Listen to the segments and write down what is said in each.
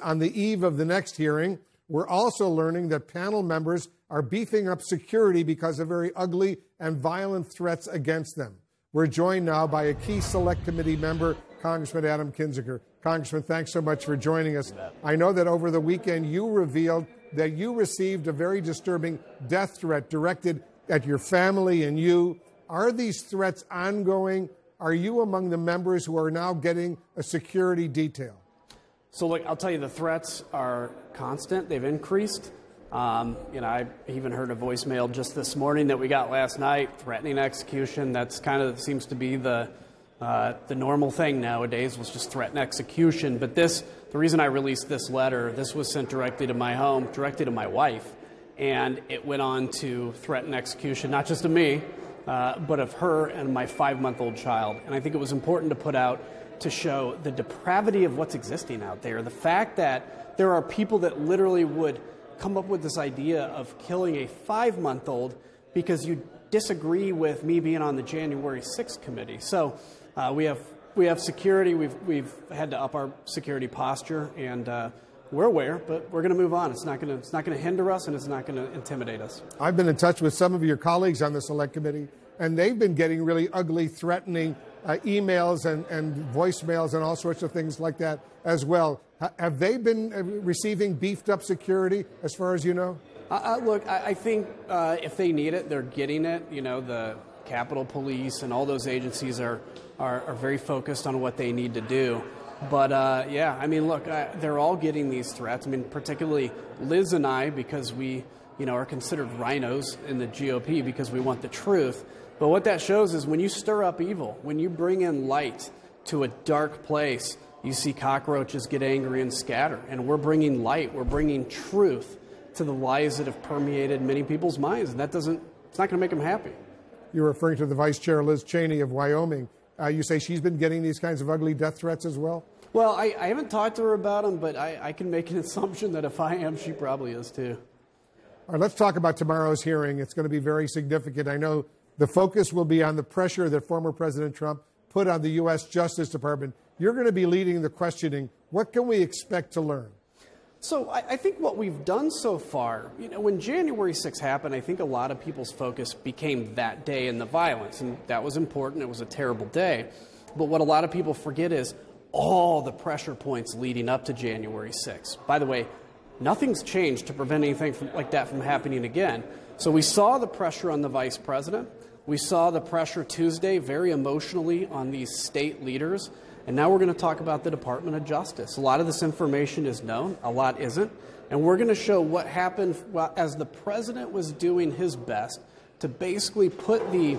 on the eve of the next hearing. We're also learning that panel members are beefing up security because of very ugly and violent threats against them. We're joined now by a key Select Committee member, Congressman Adam Kinzinger. Congressman, thanks so much for joining us. I know that over the weekend you revealed that you received a very disturbing death threat directed at your family and you. Are these threats ongoing? Are you among the members who are now getting a security detail? So, look, I'll tell you, the threats are constant. They've increased. I even heard a voicemail just this morning that we got last night, threatening execution. That's kind of seems to be the normal thing nowadays, was just threaten execution. But the reason I released this letter, this was sent directly to my home, directly to my wife, and it went on to threaten execution, not just of me, but of her and my 5-month-old child. And I think it was important to put out to show the depravity of what's existing out there. The fact that there are people that literally would come up with this idea of killing a 5-month-old because you disagree with me being on the January 6th committee. So we have security. We've had to up our security posture, and we're aware, but we're going to move on. It's not going to hinder us, and it's not going to intimidate us. I've been in touch with some of your colleagues on the Select Committee, and they've been getting really ugly, threatening emails and voicemails and all sorts of things like that as well. Have they been receiving beefed up security as far as you know? Look, I think if they need it, they're getting it. You know, the Capitol Police and all those agencies are very focused on what they need to do. But, yeah, I mean, look, they're all getting these threats. I mean, particularly Liz and I, because we, are considered rhinos in the GOP because we want the truth. But what that shows is when you stir up evil, when you bring in light to a dark place, you see cockroaches get angry and scatter. And we're bringing light, we're bringing truth to the lies that have permeated many people's minds. And it's not going to make them happy. You're referring to the Vice Chair, Liz Cheney of Wyoming. You say she's been getting these kinds of ugly death threats as well? Well, I haven't talked to her about them, but I can make an assumption that if I am, she probably is too. All right, let's talk about tomorrow's hearing. It's going to be very significant. I know the focus will be on the pressure that former President Trump put on the U.S. Justice Department. You're going to be leading the questioning. What can we expect to learn? So I think what we've done so far, when January 6th happened, I think a lot of people's focus became that day and the violence, and that was important. It was a terrible day. But what a lot of people forget is all the pressure points leading up to January 6th. By the way, nothing's changed to prevent anything like that from happening again. So we saw the pressure on the vice president. We saw the pressure Tuesday very emotionally on these state leaders. And now we're going to talk about the Department of Justice. A lot of this information is known, a lot isn't. And we're going to show what happened as the president was doing his best to basically put the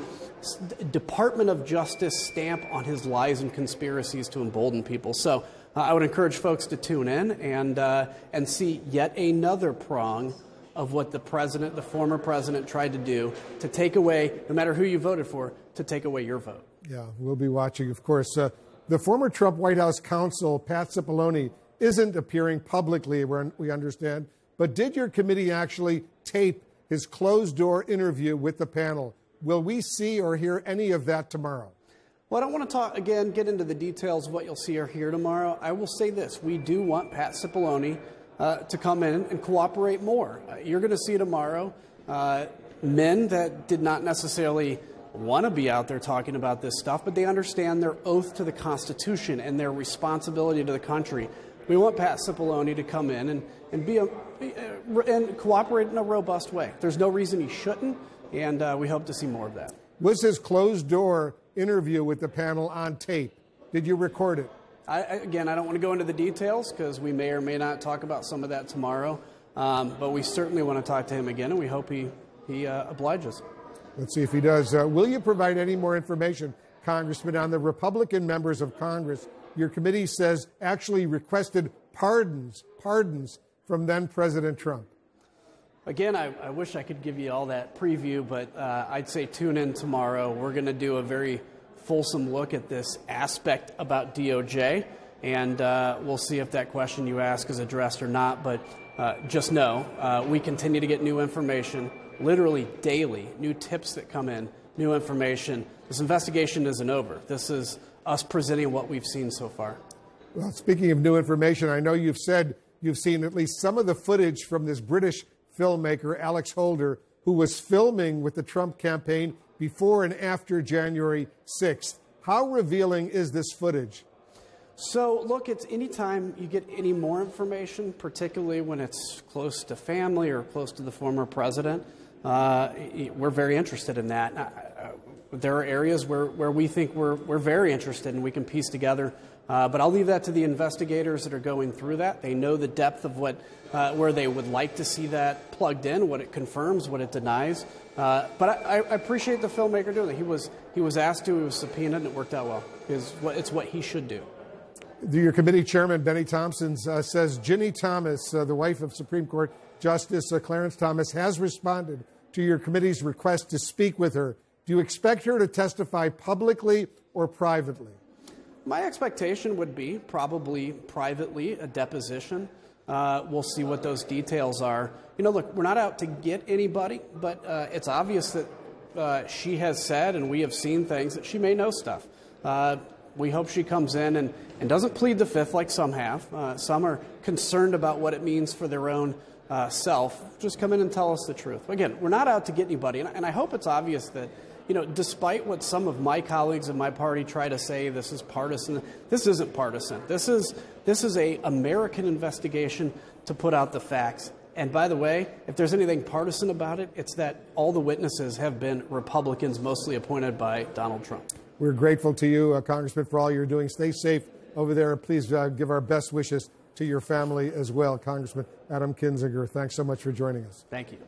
Department of Justice stamp on his lies and conspiracies to embolden people. So I would encourage folks to tune in and see yet another prong of what the former president, tried to do to take away, no matter who you voted for, to take away your vote. Yeah, we'll be watching, of course. The former Trump White House Counsel, Pat Cipollone, isn't appearing publicly, we understand. But did your committee actually tape his closed-door interview with the panel? Will we see or hear any of that tomorrow? Well, I don't want to get into the details of what you'll see or hear tomorrow. I will say this. We do want Pat Cipollone to come in and cooperate more. You're going to see tomorrow men that did not necessarily want to be out there talking about this stuff, but they understand their oath to the Constitution and their responsibility to the country. We want Pat Cipollone to come in and cooperate in a robust way. There's no reason he shouldn't, and we hope to see more of that. Was his closed-door interview with the panel on tape? Did you record it? Again, I don't want to go into the details because we may or may not talk about some of that tomorrow, but we certainly want to talk to him again, and we hope he obliges. Let's see if he does. Will you provide any more information, Congressman, on the Republican members of Congress your committee says actually requested pardons from then-President Trump? Again, I wish I could give you all that preview, but I'd say tune in tomorrow. We're going to do a very fulsome look at this aspect about DOJ, and we'll see if that question you ask is addressed or not. But just know we continue to get new information, literally daily, new tips that come in, new information. This investigation isn't over. This is us presenting what we've seen so far. Well, speaking of new information, I know you've said you've seen at least some of the footage from this British filmmaker, Alex Holder, who was filming with the Trump campaign before and after January 6th. How revealing is this footage? So, look, it's anytime you get any more information, particularly when it's close to family or close to the former president, we're very interested in that. There are areas where we think we're very interested and we can piece together. But I'll leave that to the investigators that are going through that. They know the depth of where they would like to see that plugged in, what it confirms, what it denies. But I appreciate the filmmaker doing it. He was asked to, he was subpoenaed, and it worked out well. It's what he should do. Your committee chairman, Benny Thompson, says Ginni Thomas, the wife of Supreme Court Justice Clarence Thomas, has responded to your committee's request to speak with her. Do you expect her to testify publicly or privately? My expectation would be probably privately, a deposition. We'll see what those details are. Look, we're not out to get anybody, but it's obvious that she has said, and we have seen things, that she may know stuff. We hope she comes in and doesn't plead the fifth like some have. Some are concerned about what it means for their own self. Just come in and tell us the truth. Again, we're not out to get anybody, and I hope it's obvious that, despite what some of my colleagues in my party try to say, this is partisan. This isn't partisan. This is a American investigation to put out the facts. And by the way, if there's anything partisan about it, it's that all the witnesses have been Republicans, mostly appointed by Donald Trump. We're grateful to you, Congressman, for all you're doing. Stay safe over there. Please give our best wishes to your family as well. Congressman Adam Kinzinger, thanks so much for joining us. Thank you.